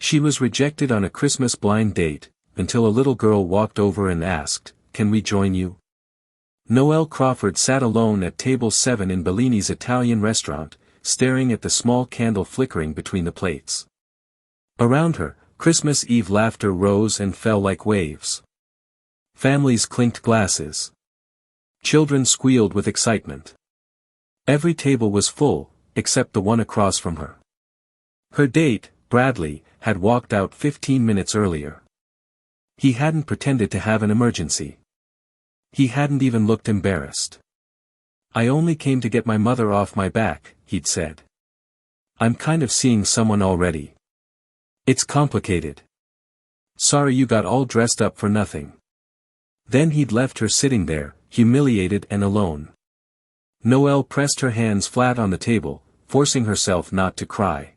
She was rejected on a Christmas blind date, until a little girl walked over and asked, "Can we join you?" Noelle Crawford sat alone at table 7 in Bellini's Italian restaurant, staring at the small candle flickering between the plates. Around her, Christmas Eve laughter rose and fell like waves. Families clinked glasses. Children squealed with excitement. Every table was full, except the one across from her. Her date, Bradley, had walked out 15 minutes earlier. He hadn't pretended to have an emergency. He hadn't even looked embarrassed. "I only came to get my mother off my back," he'd said. "I'm kind of seeing someone already. It's complicated. Sorry you got all dressed up for nothing." Then he'd left her sitting there, humiliated and alone. Noelle pressed her hands flat on the table, forcing herself not to cry.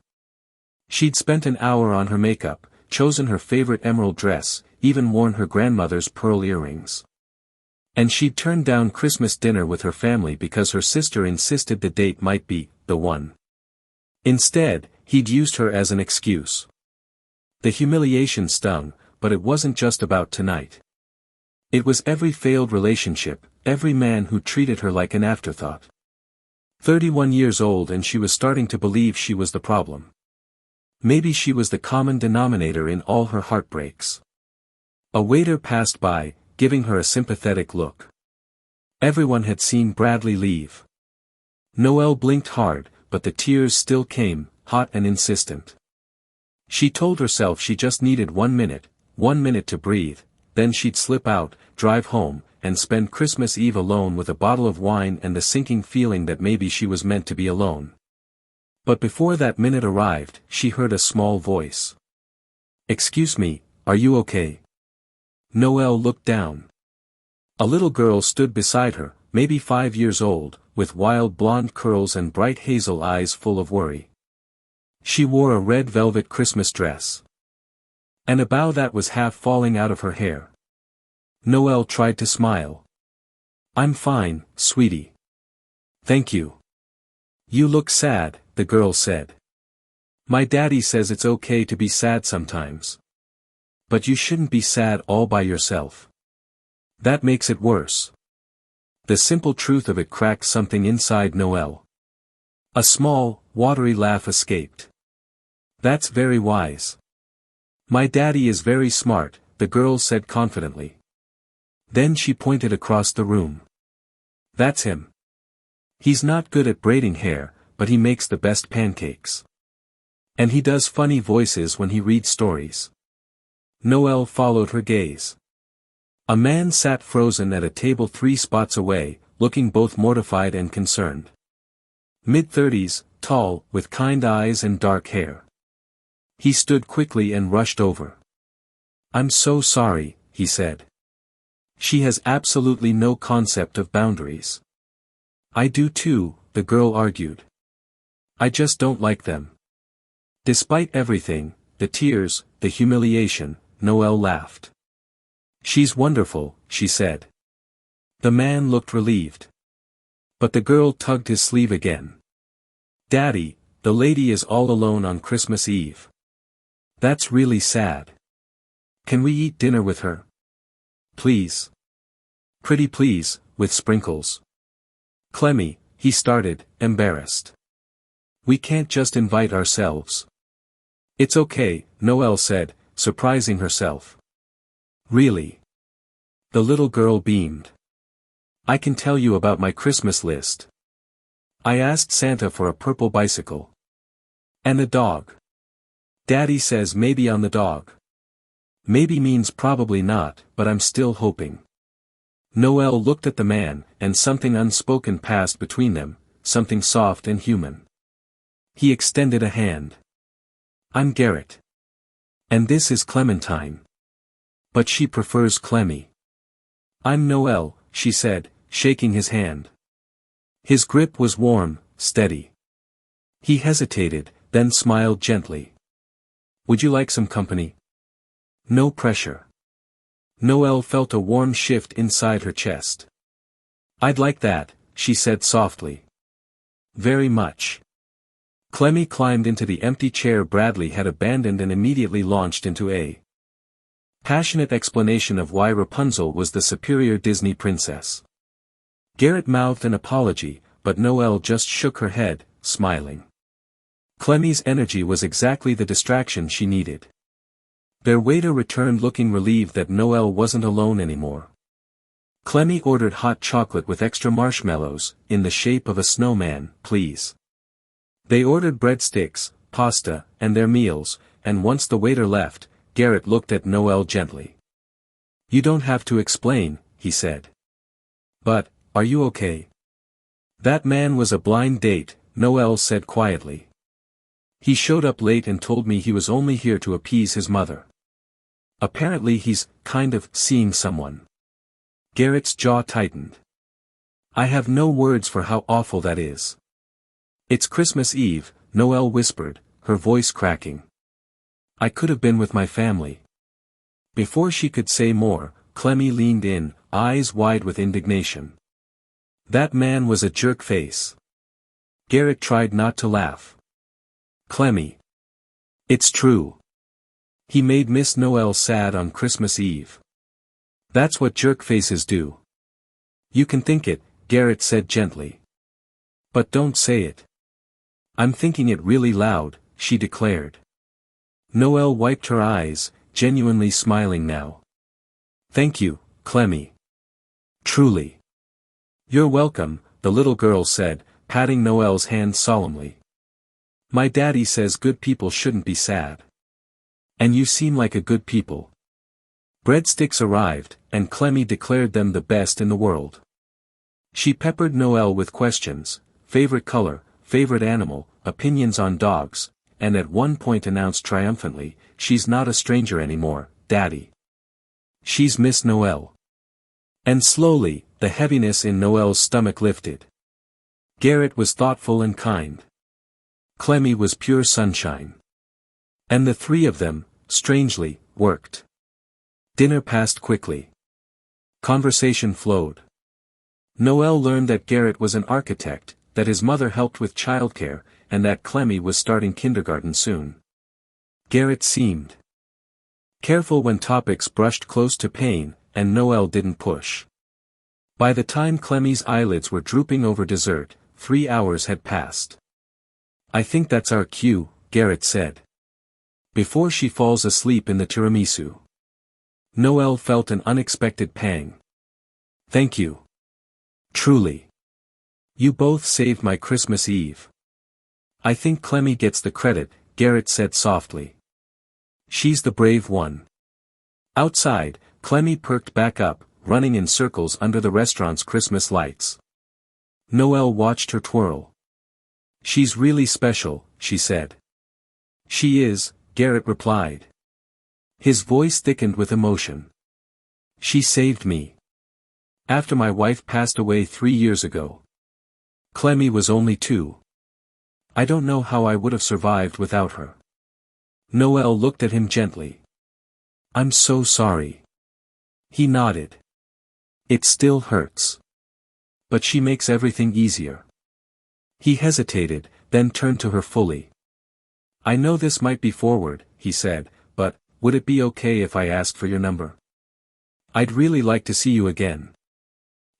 She'd spent an hour on her makeup, chosen her favorite emerald dress, even worn her grandmother's pearl earrings. And she'd turned down Christmas dinner with her family because her sister insisted the date might be the one. Instead, he'd used her as an excuse. The humiliation stung, but it wasn't just about tonight. It was every failed relationship, every man who treated her like an afterthought. 31 years old and she was starting to believe she was the problem. Maybe she was the common denominator in all her heartbreaks. A waiter passed by, giving her a sympathetic look. Everyone had seen Bradley leave. Noelle blinked hard, but the tears still came, hot and insistent. She told herself she just needed 1 minute to breathe, then she'd slip out, drive home, and spend Christmas Eve alone with a bottle of wine and the sinking feeling that maybe she was meant to be alone. But before that minute arrived, she heard a small voice. "Excuse me, are you okay?" Noelle looked down. A little girl stood beside her, maybe 5 years old, with wild blonde curls and bright hazel eyes full of worry. She wore a red velvet Christmas dress, and a bow that was half falling out of her hair. Noelle tried to smile. "I'm fine, sweetie. Thank you." "You look sad," the girl said. "My daddy says it's okay to be sad sometimes. But you shouldn't be sad all by yourself. That makes it worse." The simple truth of it cracked something inside Noelle. A small, watery laugh escaped. "That's very wise. My daddy is very smart," the girl said confidently. Then she pointed across the room. "That's him. He's not good at braiding hair, but he makes the best pancakes. And he does funny voices when he reads stories." Noelle followed her gaze. A man sat frozen at a table 3 spots away, looking both mortified and concerned. Mid-30s, tall, with kind eyes and dark hair. He stood quickly and rushed over. "I'm so sorry," he said. "She has absolutely no concept of boundaries." "I do too," the girl argued. "I just don't like them." Despite everything, the tears, the humiliation, Noelle laughed. "She's wonderful," she said. The man looked relieved. But the girl tugged his sleeve again. "Daddy, the lady is all alone on Christmas Eve. That's really sad. Can we eat dinner with her? Please. Pretty please, with sprinkles." "Clemmy," he started, embarrassed. "We can't just invite ourselves." "It's okay," Noelle said, surprising herself. "Really?" The little girl beamed. "I can tell you about my Christmas list. I asked Santa for a purple bicycle. And a dog. Daddy says maybe on the dog. Maybe means probably not, but I'm still hoping." Noelle looked at the man, and something unspoken passed between them, something soft and human. He extended a hand. "I'm Garrett. And this is Clementine. But she prefers Clemmy." "I'm Noelle," she said, shaking his hand. His grip was warm, steady. He hesitated, then smiled gently. "Would you like some company?" No pressure. Noelle felt a warm shift inside her chest. "I'd like that," she said softly. "Very much." Clemmy climbed into the empty chair Bradley had abandoned and immediately launched into a passionate explanation of why Rapunzel was the superior Disney princess. Garrett mouthed an apology, but Noelle just shook her head, smiling. Clemmy's energy was exactly the distraction she needed. Their waiter returned looking relieved that Noelle wasn't alone anymore. Clemmy ordered hot chocolate with extra marshmallows, in the shape of a snowman, please. They ordered breadsticks, pasta, and their meals, and once the waiter left, Garrett looked at Noelle gently. You don't have to explain, he said. But, are you okay? That man was a blind date, Noelle said quietly. He showed up late and told me he was only here to appease his mother. Apparently he's, kind of, seeing someone. Garrett's jaw tightened. I have no words for how awful that is. It's Christmas Eve, Noelle whispered, her voice cracking. I could have been with my family. Before she could say more, Clemmy leaned in, eyes wide with indignation. That man was a jerk face. Garrett tried not to laugh. Clemmy. It's true. He made Miss Noelle sad on Christmas Eve. That's what jerk faces do. You can think it, Garrett said gently. But don't say it. I'm thinking it really loud, she declared. Noelle wiped her eyes, genuinely smiling now. Thank you, Clemmy. Truly. You're welcome, the little girl said, patting Noelle's hand solemnly. My daddy says good people shouldn't be sad. And you seem like a good people. Breadsticks arrived, and Clemmy declared them the best in the world. She peppered Noelle with questions, favorite color, favorite animal, opinions on dogs, and at one point announced triumphantly, she's not a stranger anymore, Daddy. She's Miss Noelle. And slowly, the heaviness in Noelle's stomach lifted. Garrett was thoughtful and kind. Clemmy was pure sunshine. And the three of them, strangely, worked. Dinner passed quickly. Conversation flowed. Noelle learned that Garrett was an architect, that his mother helped with childcare, and that Clemmy was starting kindergarten soon. Garrett seemed careful when topics brushed close to pain, and Noelle didn't push. By the time Clemmy's eyelids were drooping over dessert, 3 hours had passed. I think that's our cue, Garrett said. Before she falls asleep in the tiramisu. Noelle felt an unexpected pang. Thank you. Truly. You both saved my Christmas Eve. I think Clemmy gets the credit, Garrett said softly. She's the brave one. Outside, Clemmy perked back up, running in circles under the restaurant's Christmas lights. Noelle watched her twirl. She's really special, she said. She is, Garrett replied. His voice thickened with emotion. She saved me. After my wife passed away 3 years ago. Clemmy was only 2. I don't know how I would have survived without her. Noelle looked at him gently. I'm so sorry. He nodded. It still hurts. But she makes everything easier. He hesitated, then turned to her fully. I know this might be forward, he said, but, would it be okay if I asked for your number? I'd really like to see you again.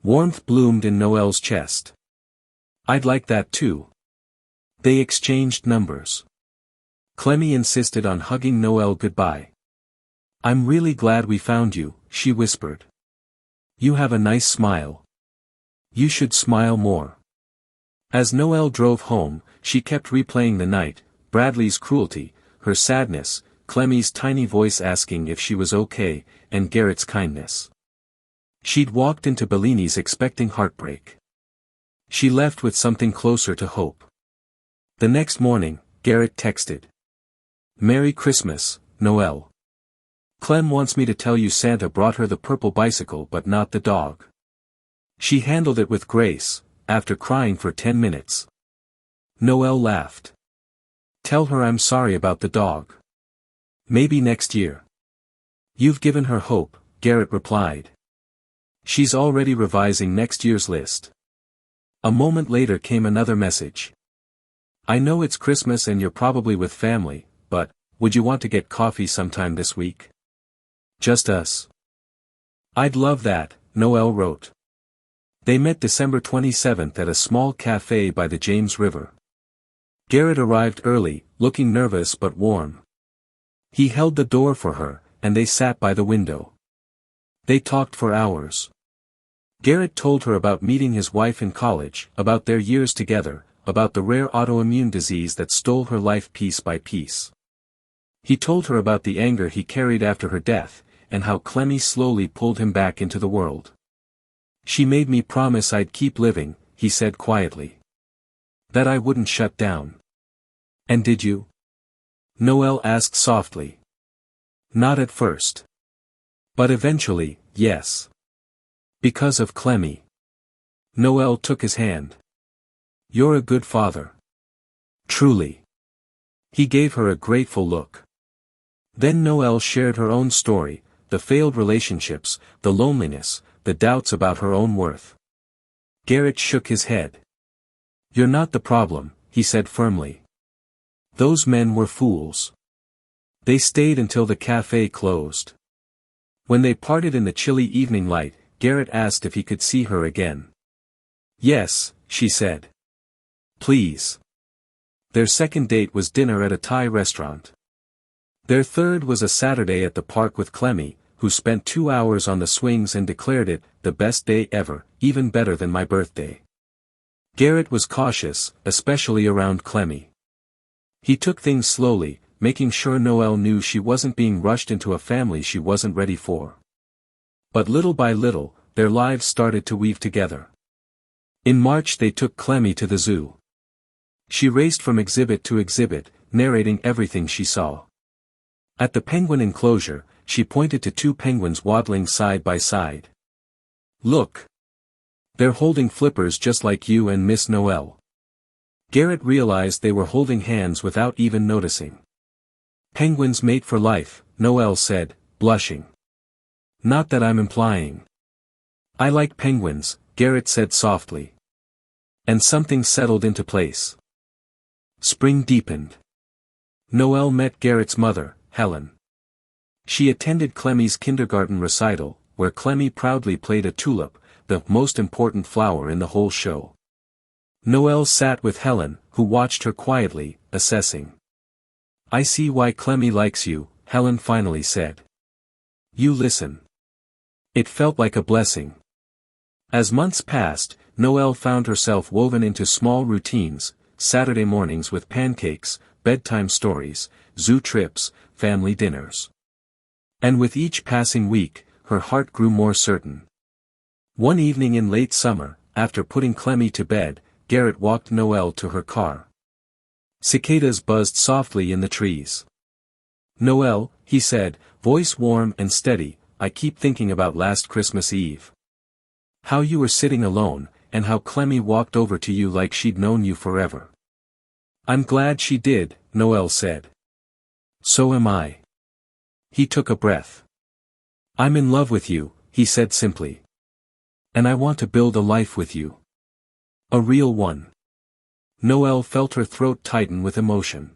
Warmth bloomed in Noelle's chest. I'd like that too. They exchanged numbers. Clemmy insisted on hugging Noelle goodbye. I'm really glad we found you, she whispered. You have a nice smile. You should smile more. As Noelle drove home, she kept replaying the night, Bradley's cruelty, her sadness, Clemmy's tiny voice asking if she was okay, and Garrett's kindness. She'd walked into Bellini's expecting heartbreak. She left with something closer to hope. The next morning, Garrett texted. Merry Christmas, Noelle. Clem wants me to tell you Santa brought her the purple bicycle but not the dog. She handled it with grace, after crying for 10 minutes. Noelle laughed. Tell her I'm sorry about the dog. Maybe next year. You've given her hope, Garrett replied. She's already revising next year's list. A moment later came another message. I know it's Christmas and you're probably with family, but, would you want to get coffee sometime this week? Just us. I'd love that, Noel wrote. They met December 27th at a small cafe by the James River. Garrett arrived early, looking nervous but warm. He held the door for her, and they sat by the window. They talked for hours. Garrett told her about meeting his wife in college, about their years together, about the rare autoimmune disease that stole her life piece by piece. He told her about the anger he carried after her death, and how Clemmy slowly pulled him back into the world. She made me promise I'd keep living, he said quietly. That I wouldn't shut down. And did you? Noel asked softly. Not at first. But eventually, yes. Because of Clemmy. Noel took his hand. You're a good father. Truly. He gave her a grateful look. Then Noel shared her own story, the failed relationships, the loneliness, the doubts about her own worth. Garrett shook his head. You're not the problem, he said firmly. Those men were fools. They stayed until the cafe closed. When they parted in the chilly evening light, Garrett asked if he could see her again. Yes, she said. Please. Their second date was dinner at a Thai restaurant. Their third was a Saturday at the park with Clemmy, who spent 2 hours on the swings and declared it, the best day ever, even better than my birthday. Garrett was cautious, especially around Clemmy. He took things slowly, making sure Noel knew she wasn't being rushed into a family she wasn't ready for. But little by little, their lives started to weave together. In March they took Clemmy to the zoo. She raced from exhibit to exhibit, narrating everything she saw. At the penguin enclosure, she pointed to 2 penguins waddling side by side. Look! They're holding flippers just like you and Miss Noel. Garrett realized they were holding hands without even noticing. Penguins mate for life, Noel said, blushing. Not that I'm implying. I like penguins, Garrett said softly. And something settled into place. Spring deepened. Noel met Garrett's mother, Helen. She attended Clemmy's kindergarten recital, where Clemmy proudly played a tulip, the most important flower in the whole show. Noel sat with Helen, who watched her quietly, assessing. I see why Clemmy likes you, Helen finally said. You listen. It felt like a blessing. As months passed, Noel found herself woven into small routines, Saturday mornings with pancakes, bedtime stories, zoo trips, family dinners. And with each passing week, her heart grew more certain. One evening in late summer, after putting Clemmy to bed, Garrett walked Noel to her car. Cicadas buzzed softly in the trees. Noel, he said, voice warm and steady, I keep thinking about last Christmas Eve. How you were sitting alone, and how Clemmy walked over to you like she'd known you forever. I'm glad she did, Noel said. So am I. He took a breath. I'm in love with you, he said simply. And I want to build a life with you. A real one. Noel felt her throat tighten with emotion.